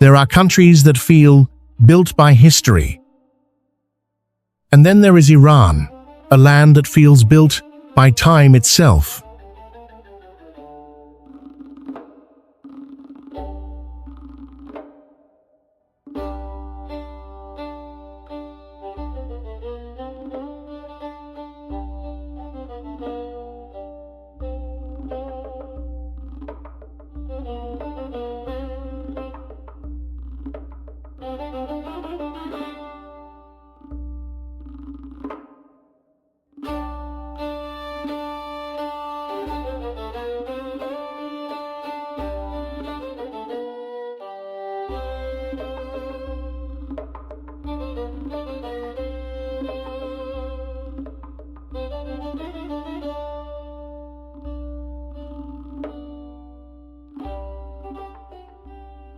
There are countries that feel built by history. And then there is Iran, a land that feels built by time itself.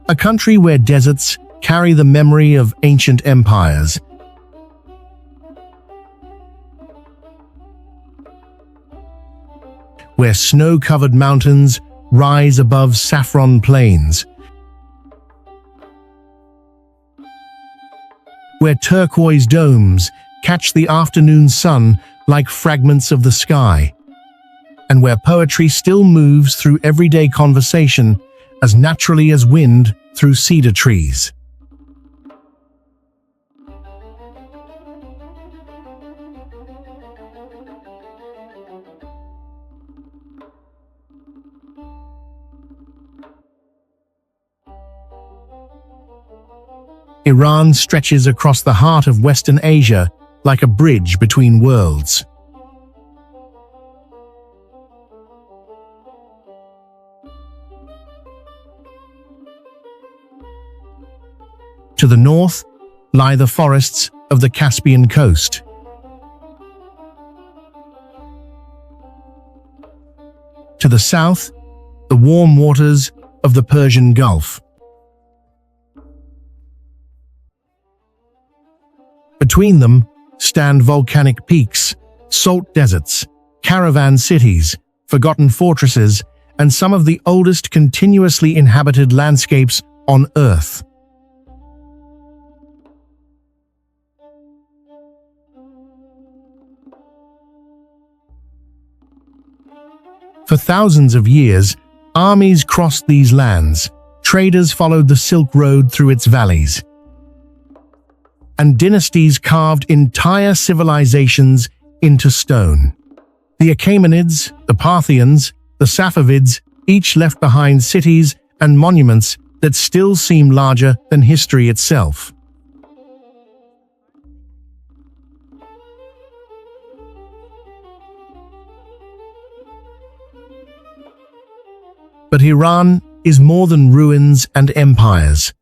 A country where deserts carry the memory of ancient empires. Where snow-covered mountains rise above saffron plains. Where turquoise domes catch the afternoon sun like fragments of the sky. And where poetry still moves through everyday conversation as naturally as wind through cedar trees. Iran stretches across the heart of Western Asia like a bridge between worlds. To the north lie the forests of the Caspian coast. To the south, the warm waters of the Persian Gulf. Between them stand volcanic peaks, salt deserts, caravan cities, forgotten fortresses, and some of the oldest continuously inhabited landscapes on Earth. For thousands of years, armies crossed these lands, traders followed the Silk Road through its valleys, and dynasties carved entire civilizations into stone. The Achaemenids, the Parthians, the Safavids each left behind cities and monuments that still seem larger than history itself. But Iran is more than ruins and empires.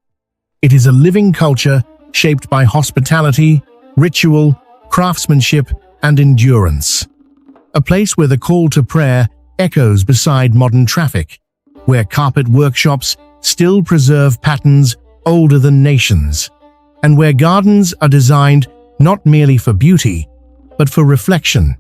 It is a living culture shaped by hospitality, ritual, craftsmanship, and endurance. A place where the call to prayer echoes beside modern traffic, where carpet workshops still preserve patterns older than nations, and where gardens are designed not merely for beauty, but for reflection.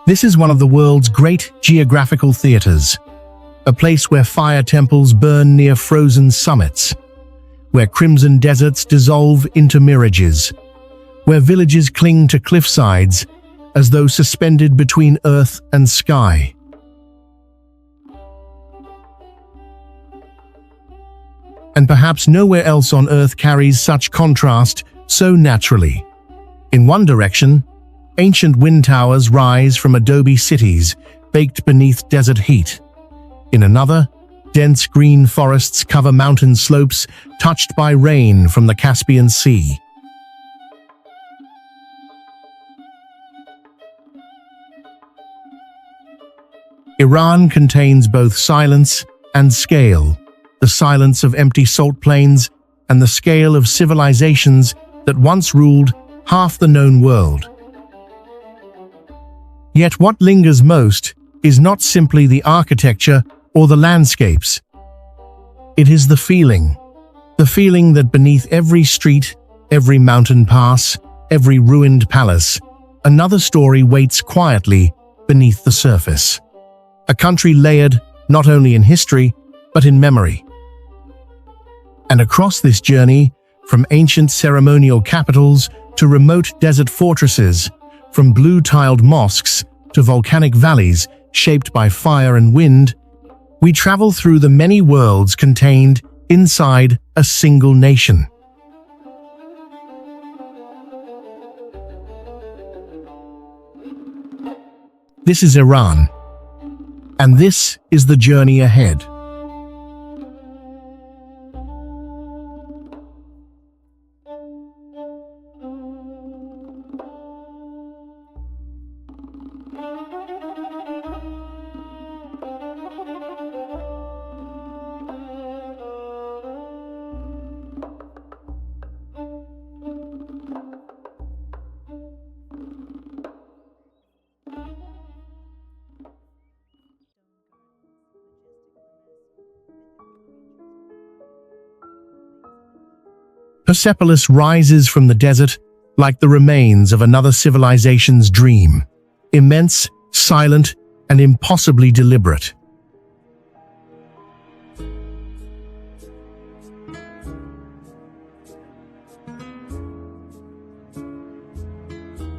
This is one of the world's great geographical theaters, a place where fire temples burn near frozen summits, where crimson deserts dissolve into mirages, where villages cling to cliff sides as though suspended between earth and sky. And perhaps nowhere else on Earth carries such contrast so naturally. In one direction, ancient wind towers rise from adobe cities baked beneath desert heat. In another, dense green forests cover mountain slopes touched by rain from the Caspian Sea. Iran contains both silence and scale, the silence of empty salt plains and the scale of civilizations that once ruled half the known world. Yet what lingers most is not simply the architecture or the landscapes. It is the feeling that beneath every street, every mountain pass, every ruined palace, another story waits quietly beneath the surface. A country layered not only in history, but in memory. And across this journey, from ancient ceremonial capitals to remote desert fortresses, from blue-tiled mosques to volcanic valleys shaped by fire and wind, we travel through the many worlds contained inside a single nation. This is Iran, and this is the journey ahead. Persepolis rises from the desert like the remains of another civilization's dream, immense, silent, and impossibly deliberate.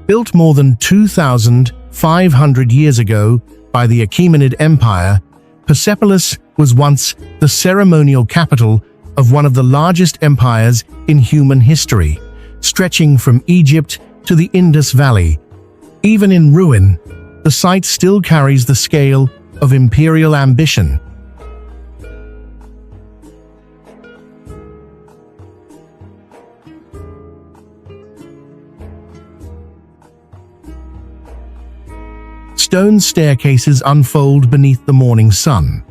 Built more than 2,500 years ago by the Achaemenid Empire, Persepolis was once the ceremonial capital of one of the largest empires in human history, stretching from Egypt to the Indus Valley. Even in ruin, the site still carries the scale of imperial ambition. Stone staircases unfold beneath the morning sun,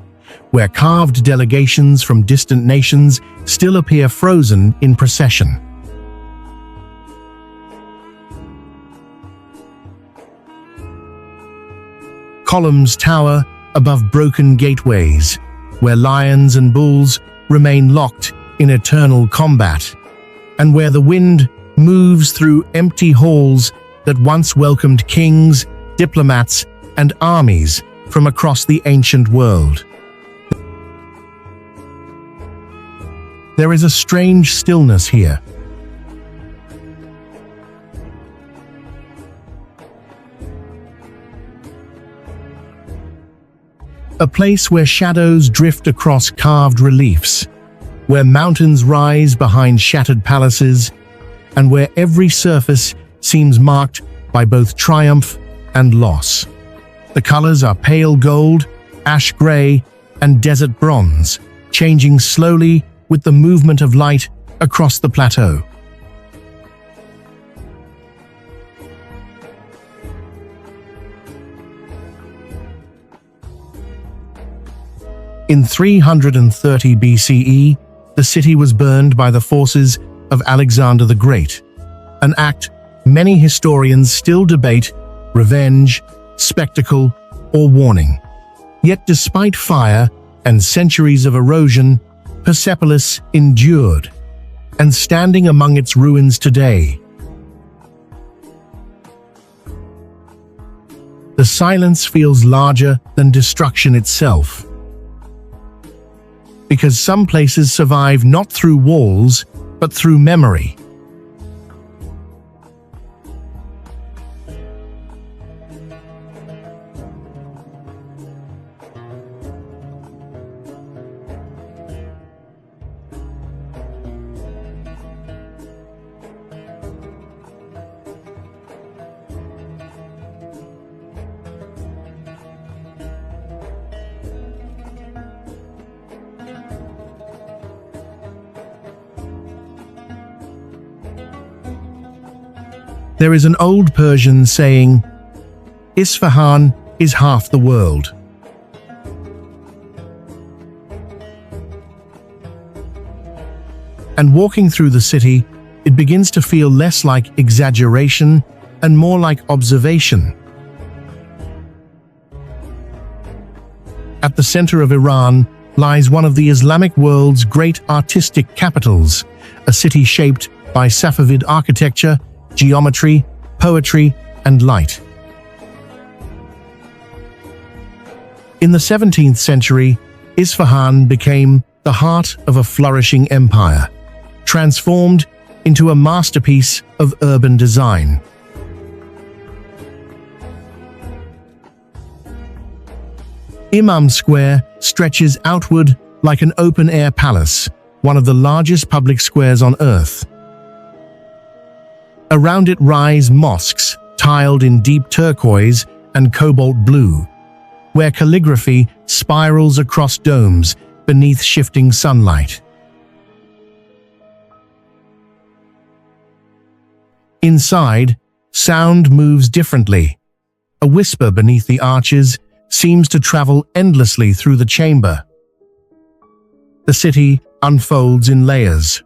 where carved delegations from distant nations still appear frozen in procession. Columns tower above broken gateways, where lions and bulls remain locked in eternal combat, and where the wind moves through empty halls that once welcomed kings, diplomats, and armies from across the ancient world. There is a strange stillness here. A place where shadows drift across carved reliefs, where mountains rise behind shattered palaces, and where every surface seems marked by both triumph and loss. The colors are pale gold, ash gray, and desert bronze, changing slowly with the movement of light across the plateau. In 330 BCE, the city was burned by the forces of Alexander the Great, an act many historians still debate: revenge, spectacle, or warning. Yet despite fire and centuries of erosion, Persepolis endured, and standing among its ruins today, the silence feels larger than destruction itself. Because some places survive not through walls, but through memory. There is an old Persian saying, "Isfahan is half the world." And walking through the city, it begins to feel less like exaggeration and more like observation. At the center of Iran lies one of the Islamic world's great artistic capitals, a city shaped by Safavid architecture, geometry, poetry, and light. In the 17th century, Isfahan became the heart of a flourishing empire, transformed into a masterpiece of urban design. Imam Square stretches outward like an open-air palace, one of the largest public squares on Earth. Around it rise mosques, tiled in deep turquoise and cobalt blue, where calligraphy spirals across domes beneath shifting sunlight. Inside, sound moves differently. A whisper beneath the arches seems to travel endlessly through the chamber. The city unfolds in layers.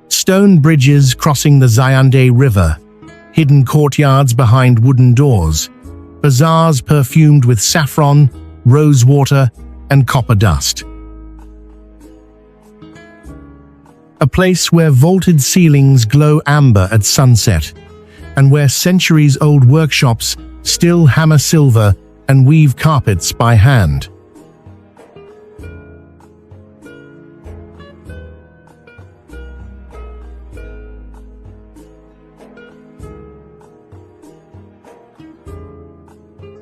Stone bridges crossing the Zayande River, hidden courtyards behind wooden doors, bazaars perfumed with saffron, rose water, and copper dust. A place where vaulted ceilings glow amber at sunset, and where centuries-old workshops still hammer silver and weave carpets by hand.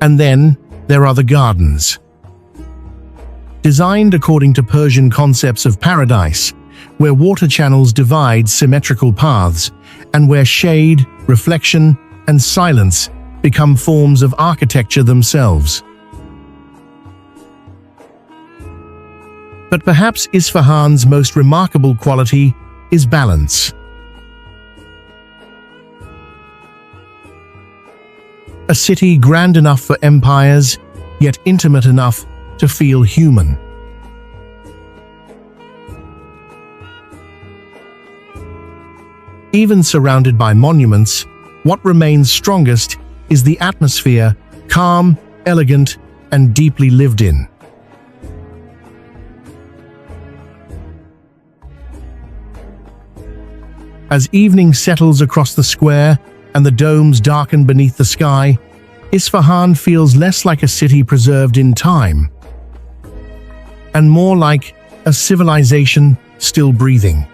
And then there are the gardens. Designed according to Persian concepts of paradise, where water channels divide symmetrical paths, and where shade, reflection, and silence become forms of architecture themselves. But perhaps Isfahan's most remarkable quality is balance. A city grand enough for empires, yet intimate enough to feel human. Even surrounded by monuments, what remains strongest is the atmosphere, calm, elegant, and deeply lived in. As evening settles across the square and the domes darken beneath the sky, Isfahan feels less like a city preserved in time, and more like a civilization still breathing.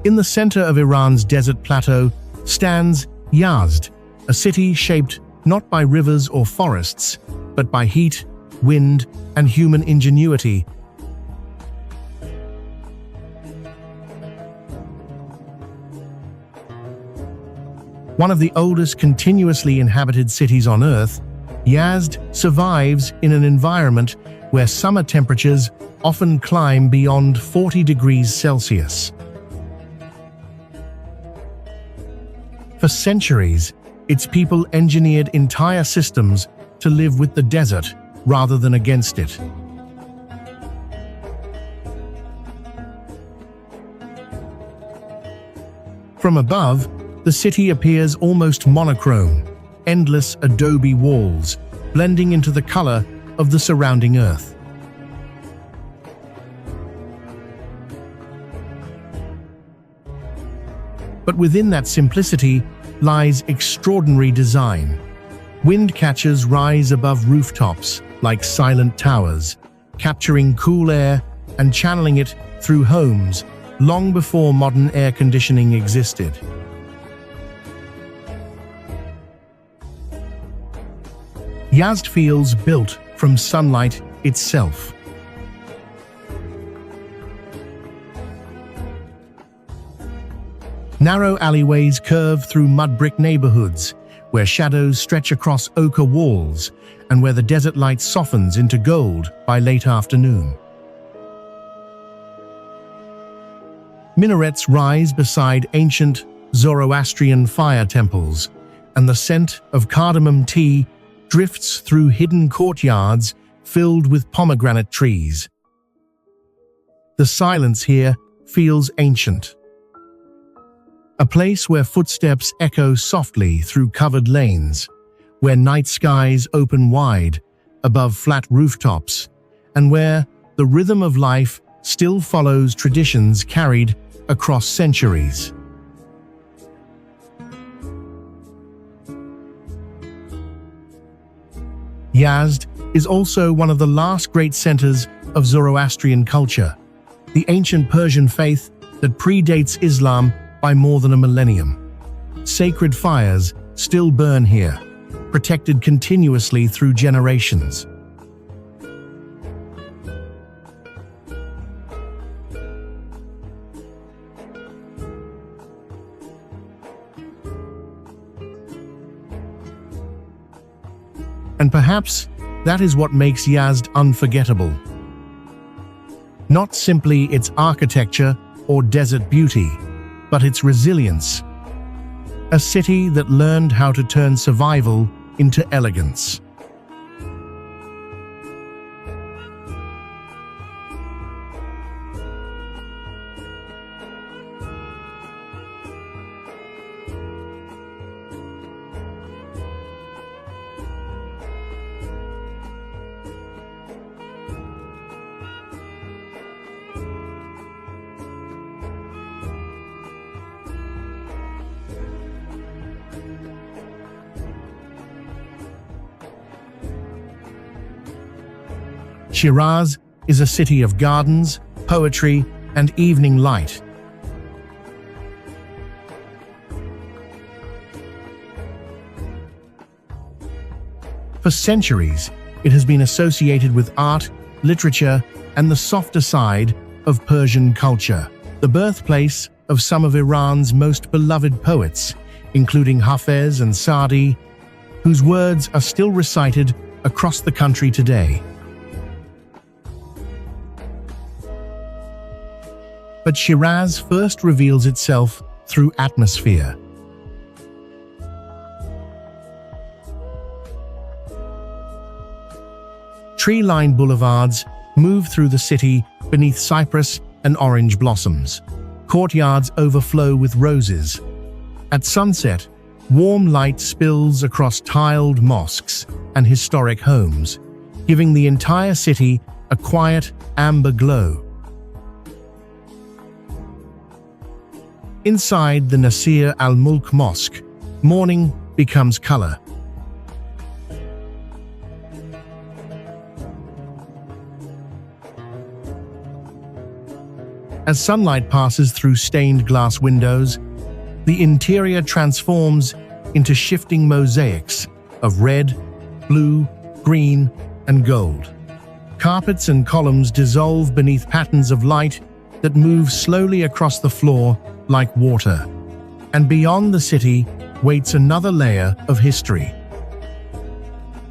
In the center of Iran's desert plateau stands Yazd, a city shaped not by rivers or forests, but by heat, wind, and human ingenuity. One of the oldest continuously inhabited cities on Earth, Yazd survives in an environment where summer temperatures often climb beyond 40 degrees Celsius. For centuries, its people engineered entire systems to live with the desert rather than against it. From above, the city appears almost monochrome, endless adobe walls, blending into the color of the surrounding earth. But within that simplicity lies extraordinary design. Wind catchers rise above rooftops like silent towers, capturing cool air and channeling it through homes long before modern air conditioning existed. Yazd feels built from sunlight itself. Narrow alleyways curve through mud-brick neighborhoods, where shadows stretch across ochre walls and where the desert light softens into gold by late afternoon. Minarets rise beside ancient Zoroastrian fire temples, and the scent of cardamom tea drifts through hidden courtyards filled with pomegranate trees. The silence here feels ancient. A place where footsteps echo softly through covered lanes, where night skies open wide above flat rooftops, and where the rhythm of life still follows traditions carried across centuries. Yazd is also one of the last great centers of Zoroastrian culture, the ancient Persian faith that predates Islam by more than a millennium. Sacred fires still burn here, protected continuously through generations. And perhaps that is what makes Yazd unforgettable. Not simply its architecture or desert beauty, but its resilience. A city that learned how to turn survival into elegance. Shiraz is a city of gardens, poetry, and evening light. For centuries, it has been associated with art, literature, and the softer side of Persian culture, the birthplace of some of Iran's most beloved poets, including Hafez and Sa'di, whose words are still recited across the country today. But Shiraz first reveals itself through atmosphere. Tree-lined boulevards move through the city beneath cypress and orange blossoms. Courtyards overflow with roses. At sunset, warm light spills across tiled mosques and historic homes, giving the entire city a quiet, amber glow. Inside the Nasir al-Mulk Mosque, morning becomes color. As sunlight passes through stained glass windows, the interior transforms into shifting mosaics of red, blue, green, and gold. Carpets and columns dissolve beneath patterns of light that move slowly across the floor like water. And beyond the city waits another layer of history.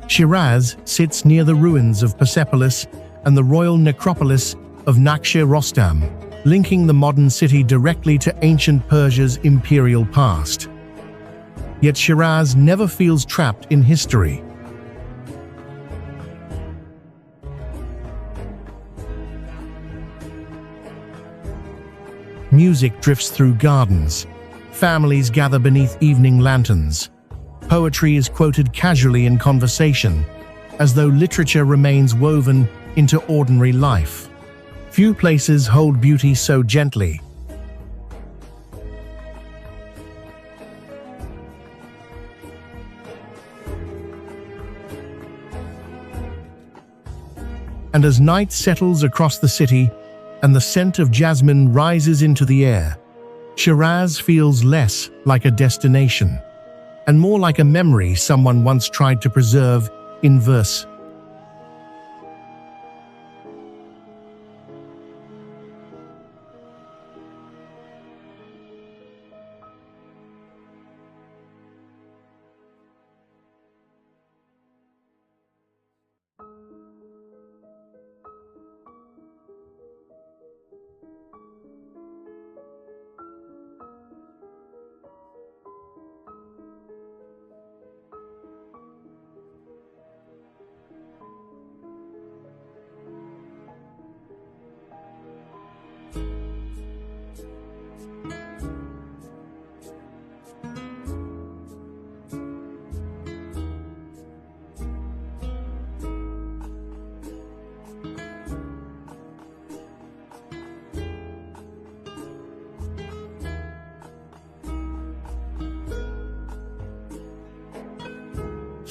Shiraz sits near the ruins of Persepolis and the royal necropolis of Naqsh-e Rostam, linking the modern city directly to ancient Persia's imperial past. Yet Shiraz never feels trapped in history. Music drifts through gardens. Families gather beneath evening lanterns. Poetry is quoted casually in conversation, as though literature remains woven into ordinary life. Few places hold beauty so gently. And as night settles across the city, and the scent of jasmine rises into the air, Shiraz feels less like a destination, and more like a memory someone once tried to preserve in verse.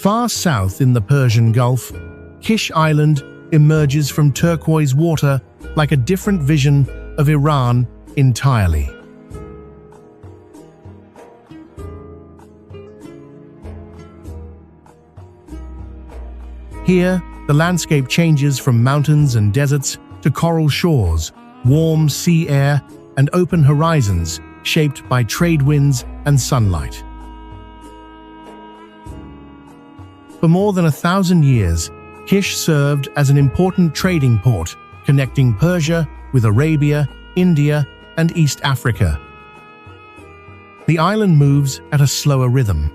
Far south in the Persian Gulf, Kish Island emerges from turquoise water like a different vision of Iran entirely. Here, the landscape changes from mountains and deserts to coral shores, warm sea air, and open horizons shaped by trade winds and sunlight. For more than 1,000 years, Kish served as an important trading port, connecting Persia with Arabia, India, and East Africa. The island moves at a slower rhythm.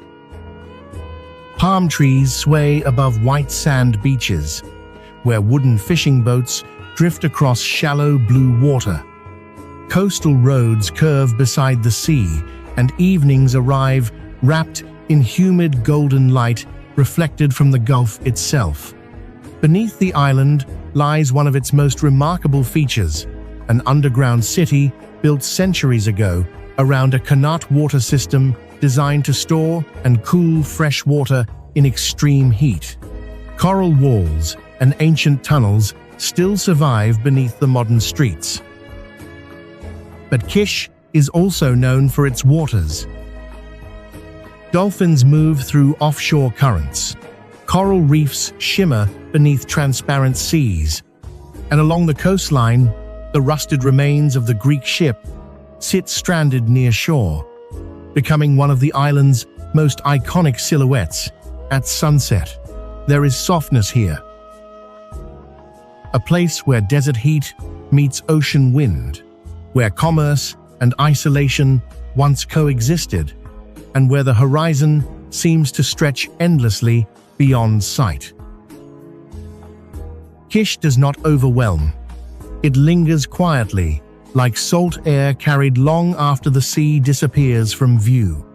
Palm trees sway above white sand beaches, where wooden fishing boats drift across shallow blue water. Coastal roads curve beside the sea, and evenings arrive wrapped in humid golden light reflected from the Gulf itself. Beneath the island lies one of its most remarkable features, an underground city built centuries ago around a qanat water system designed to store and cool fresh water in extreme heat. Coral walls and ancient tunnels still survive beneath the modern streets. But Kish is also known for its waters. Dolphins move through offshore currents. Coral reefs shimmer beneath transparent seas. And along the coastline, the rusted remains of the Greek ship sit stranded near shore, becoming one of the island's most iconic silhouettes. At sunset, there is softness here. A place where desert heat meets ocean wind, where commerce and isolation once coexisted, and where the horizon seems to stretch endlessly beyond sight. Kish does not overwhelm. It lingers quietly, like salt air carried long after the sea disappears from view.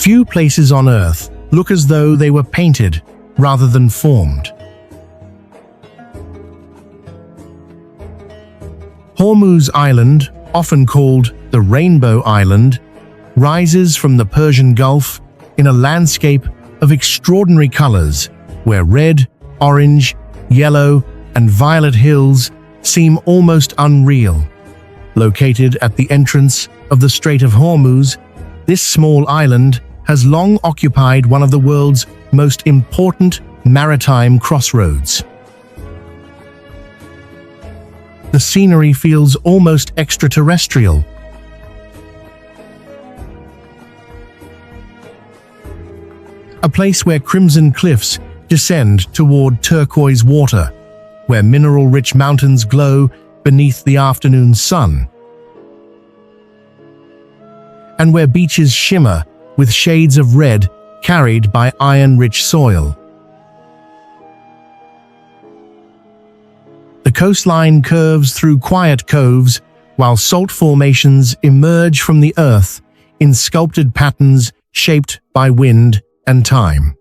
Few places on Earth look as though they were painted rather than formed. Hormuz Island, often called the Rainbow Island, rises from the Persian Gulf in a landscape of extraordinary colors, where red, orange, yellow, and violet hills seem almost unreal. Located at the entrance of the Strait of Hormuz, this small island has long occupied one of the world's most important maritime crossroads. The scenery feels almost extraterrestrial. A place where crimson cliffs descend toward turquoise water, where mineral-rich mountains glow beneath the afternoon sun, and where beaches shimmer with shades of red carried by iron-rich soil. The coastline curves through quiet coves, while salt formations emerge from the earth in sculpted patterns shaped by wind and time.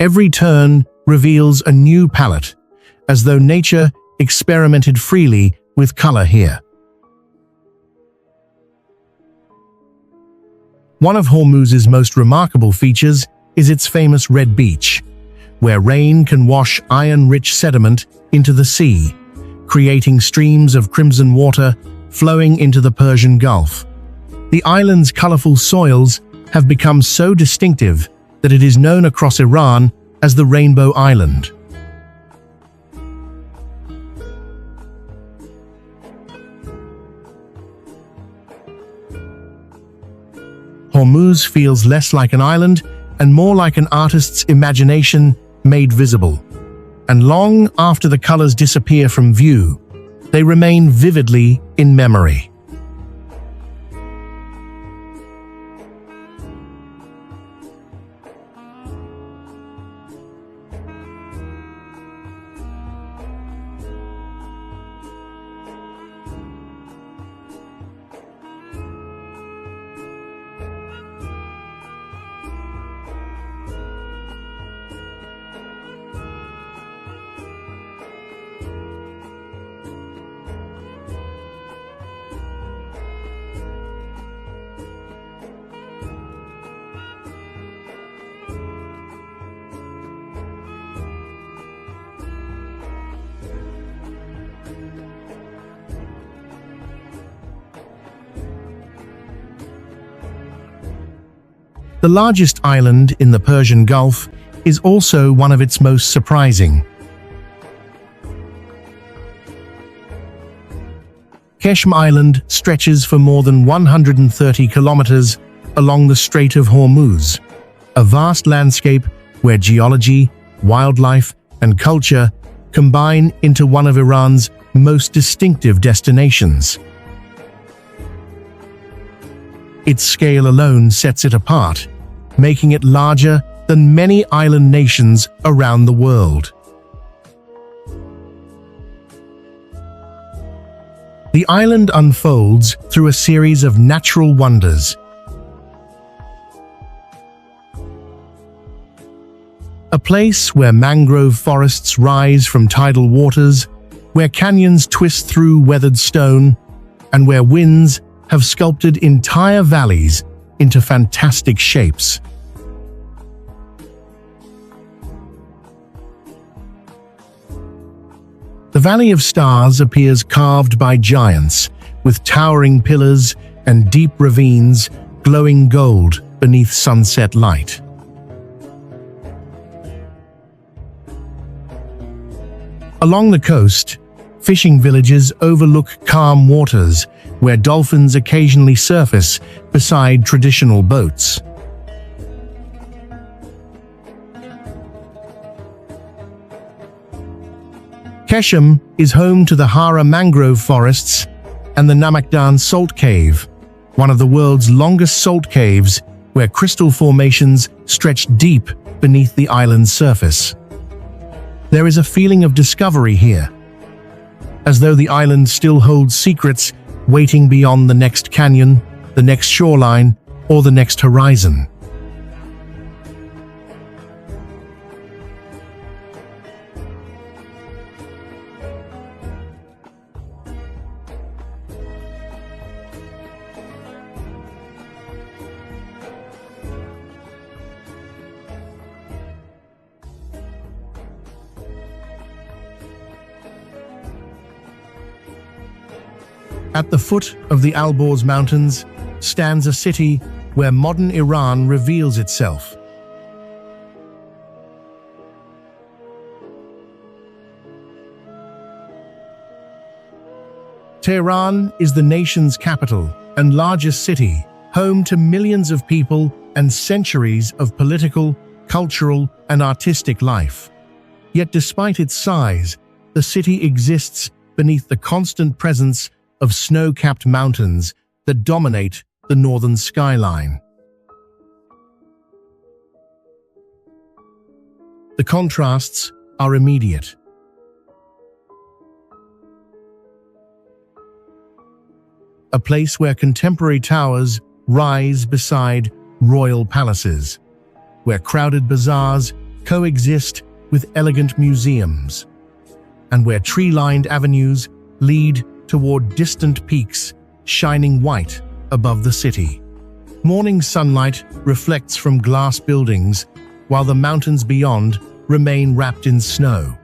Every turn reveals a new palette, as though nature experimented freely with color here. One of Hormuz's most remarkable features is its famous red beach, where rain can wash iron-rich sediment into the sea, creating streams of crimson water flowing into the Persian Gulf. The island's colorful soils have become so distinctive that it is known across Iran as the Rainbow Island. Hormuz feels less like an island and more like an artist's imagination made visible. And long after the colors disappear from view, they remain vividly in memory. The largest island in the Persian Gulf is also one of its most surprising. Qeshm Island stretches for more than 130 kilometers along the Strait of Hormuz, a vast landscape where geology, wildlife, and culture combine into one of Iran's most distinctive destinations. Its scale alone sets it apart, making it larger than many island nations around the world. The island unfolds through a series of natural wonders. A place where mangrove forests rise from tidal waters, where canyons twist through weathered stone, and where winds have sculpted entire valleys into fantastic shapes. The Valley of Stars appears carved by giants, with towering pillars and deep ravines glowing gold beneath sunset light. Along the coast, fishing villages overlook calm waters where dolphins occasionally surface beside traditional boats. Qeshm is home to the Hara mangrove forests and the Namakdan salt cave, one of the world's longest salt caves where crystal formations stretch deep beneath the island's surface. There is a feeling of discovery here, as though the island still holds secrets waiting beyond the next canyon, the next shoreline, or the next horizon. At the foot of the Alborz Mountains stands a city where modern Iran reveals itself. Tehran is the nation's capital and largest city, home to millions of people and centuries of political, cultural, and artistic life. Yet despite its size, the city exists beneath the constant presence of snow-capped mountains that dominate the northern skyline. The contrasts are immediate. A place where contemporary towers rise beside royal palaces, where crowded bazaars coexist with elegant museums, and where tree-lined avenues lead toward distant peaks shining white above the city. Morning sunlight reflects from glass buildings, while the mountains beyond remain wrapped in snow.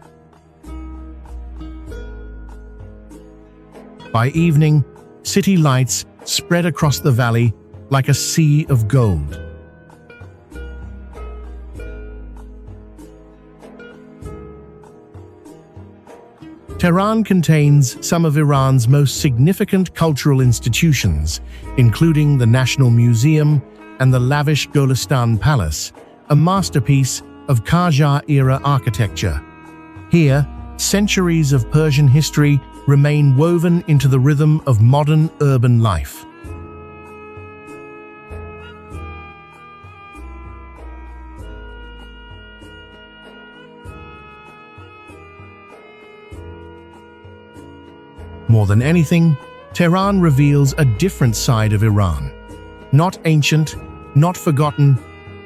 By evening, city lights spread across the valley like a sea of gold. Tehran contains some of Iran's most significant cultural institutions, including the National Museum and the lavish Golistan Palace, a masterpiece of Qajar-era architecture. Here, centuries of Persian history remain woven into the rhythm of modern urban life. More than anything, Tehran reveals a different side of Iran. Not ancient, not forgotten,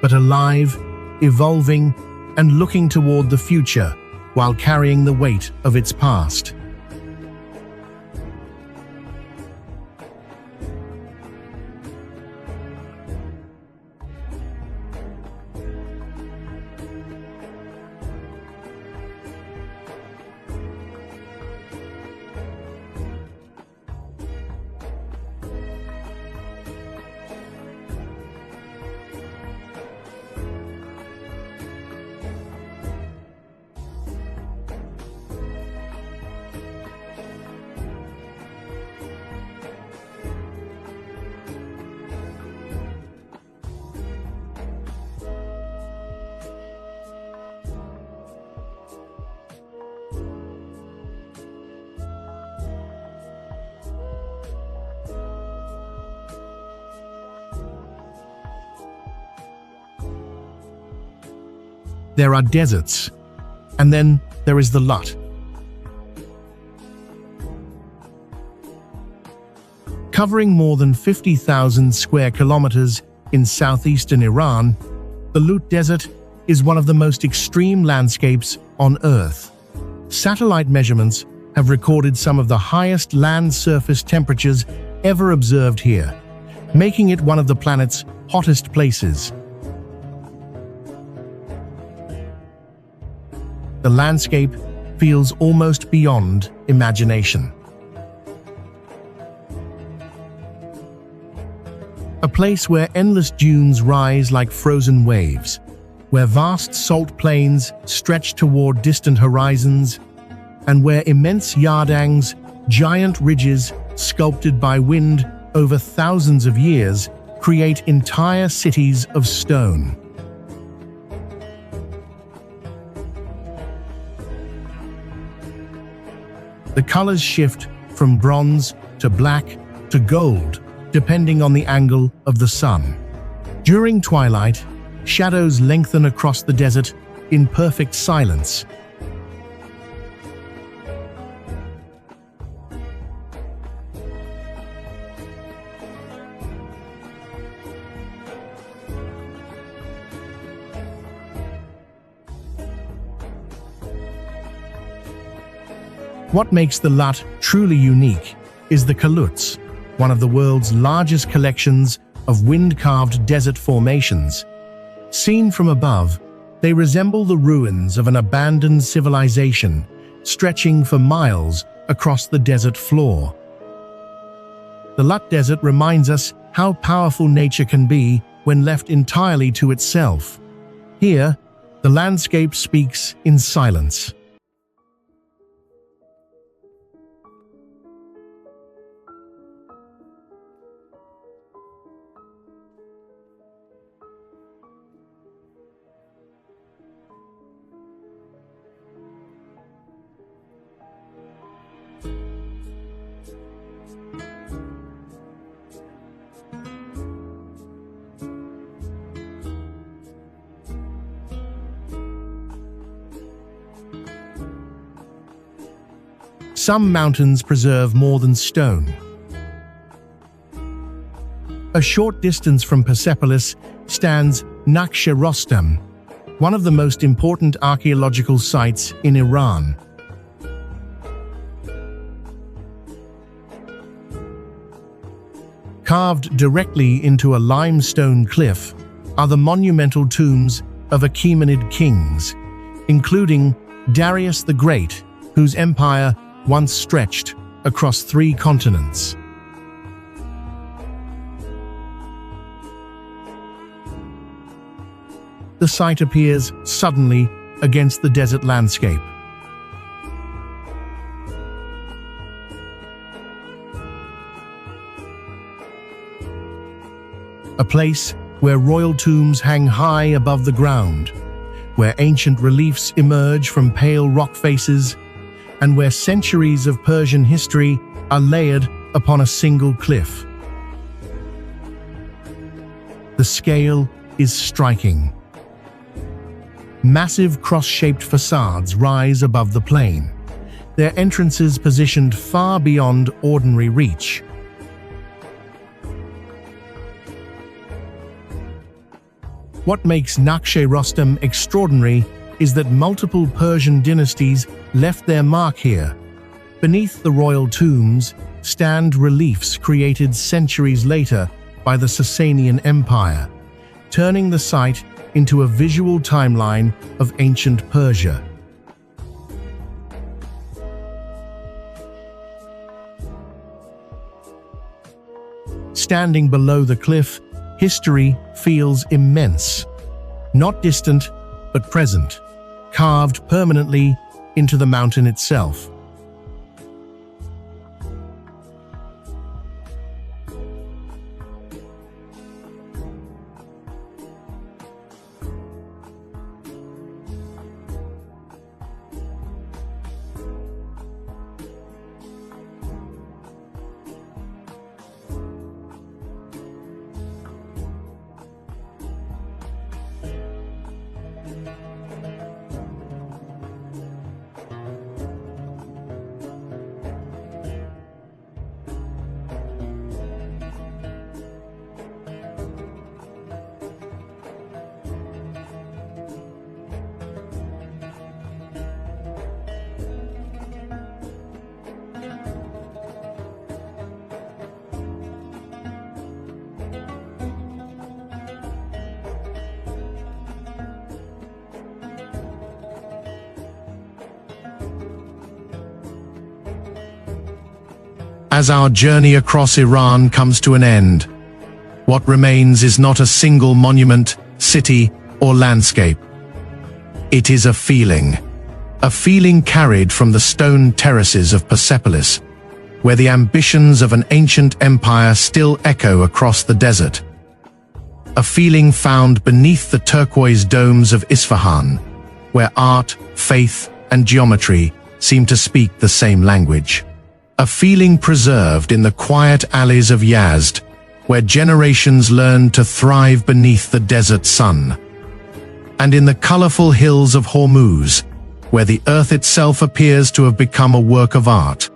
but alive, evolving, and looking toward the future while carrying the weight of its past. there are deserts, and then there is the Lut. Covering more than 50,000 square kilometers in southeastern Iran, the Lut Desert is one of the most extreme landscapes on Earth. Satellite measurements have recorded some of the highest land surface temperatures ever observed here, making it one of the planet's hottest places. The landscape feels almost beyond imagination. A place where endless dunes rise like frozen waves, where vast salt plains stretch toward distant horizons, and where immense yardangs, giant ridges sculpted by wind over thousands of years, create entire cities of stone. The colors shift from bronze to black to gold, depending on the angle of the sun. During twilight, shadows lengthen across the desert in perfect silence. What makes the Lut truly unique is the Kaluts, one of the world's largest collections of wind-carved desert formations. Seen from above, they resemble the ruins of an abandoned civilization, stretching for miles across the desert floor. The Lut Desert reminds us how powerful nature can be when left entirely to itself. Here, the landscape speaks in silence. Some mountains preserve more than stone. A short distance from Persepolis stands Naqsh-e Rostam, one of the most important archaeological sites in Iran. Carved directly into a limestone cliff are the monumental tombs of Achaemenid kings, including Darius the Great, whose empire once stretched across 3 continents. The site appears suddenly against the desert landscape. A place where royal tombs hang high above the ground, where ancient reliefs emerge from pale rock faces, and where centuries of Persian history are layered upon a single cliff. The scale is striking. Massive cross-shaped facades rise above the plain, their entrances positioned far beyond ordinary reach. What makes Naqsh-e Rostam extraordinary is that multiple Persian dynasties left their mark here. Beneath the royal tombs stand reliefs created centuries later by the Sasanian Empire, turning the site into a visual timeline of ancient Persia. Standing below the cliff, history feels immense, not distant, but present, carved permanently into the mountain itself. As our journey across Iran comes to an end, what remains is not a single monument, city, or landscape. It is a feeling carried from the stone terraces of Persepolis, where the ambitions of an ancient empire still echo across the desert. A feeling found beneath the turquoise domes of Isfahan, where art, faith, and geometry seem to speak the same language. A feeling preserved in the quiet alleys of Yazd, where generations learned to thrive beneath the desert sun. And in the colorful hills of Hormuz, where the earth itself appears to have become a work of art.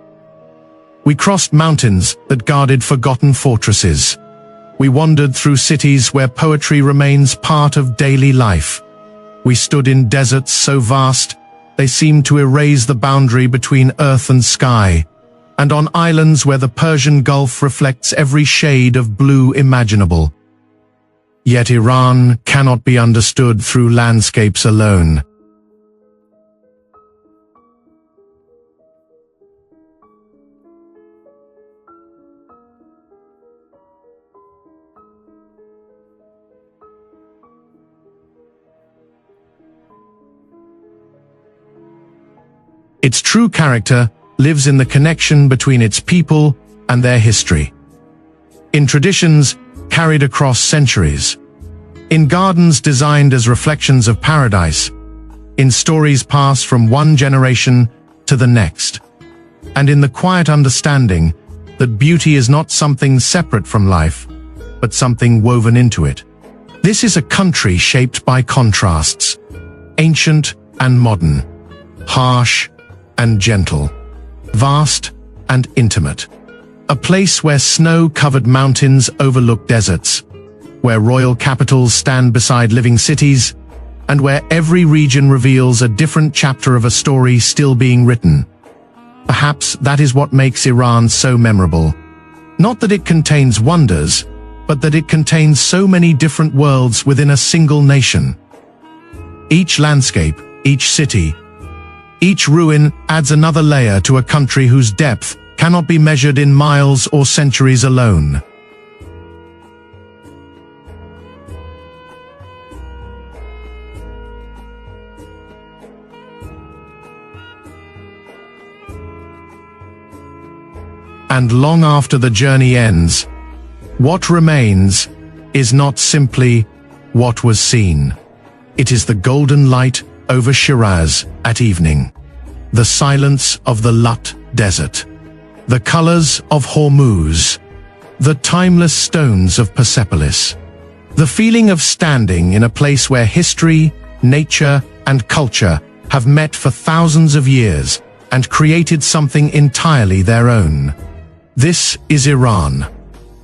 We crossed mountains that guarded forgotten fortresses. We wandered through cities where poetry remains part of daily life. We stood in deserts so vast, they seemed to erase the boundary between earth and sky, and on islands where the Persian Gulf reflects every shade of blue imaginable. Yet Iran cannot be understood through landscapes alone. Its true character lives in the connection between its people and their history. In traditions carried across centuries, in gardens designed as reflections of paradise, in stories passed from one generation to the next, and in the quiet understanding that beauty is not something separate from life, but something woven into it. This is a country shaped by contrasts, ancient and modern, harsh and gentle, vast and intimate. A place where snow-covered mountains overlook deserts, where royal capitals stand beside living cities, and where every region reveals a different chapter of a story still being written. Perhaps that is what makes Iran so memorable. Not that it contains wonders, but that it contains so many different worlds within a single nation. Each landscape, each city, each ruin adds another layer to a country whose depth cannot be measured in miles or centuries alone. And long after the journey ends, what remains is not simply what was seen. It is the golden light over Shiraz at evening, the silence of the Lut Desert, the colors of Hormuz, the timeless stones of Persepolis, the feeling of standing in a place where history, nature, and culture have met for thousands of years and created something entirely their own. This is Iran,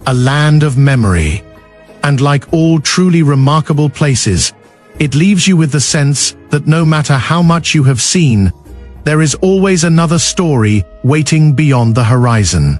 a land of memory, and like all truly remarkable places, it leaves you with the sense that no matter how much you have seen, there is always another story waiting beyond the horizon.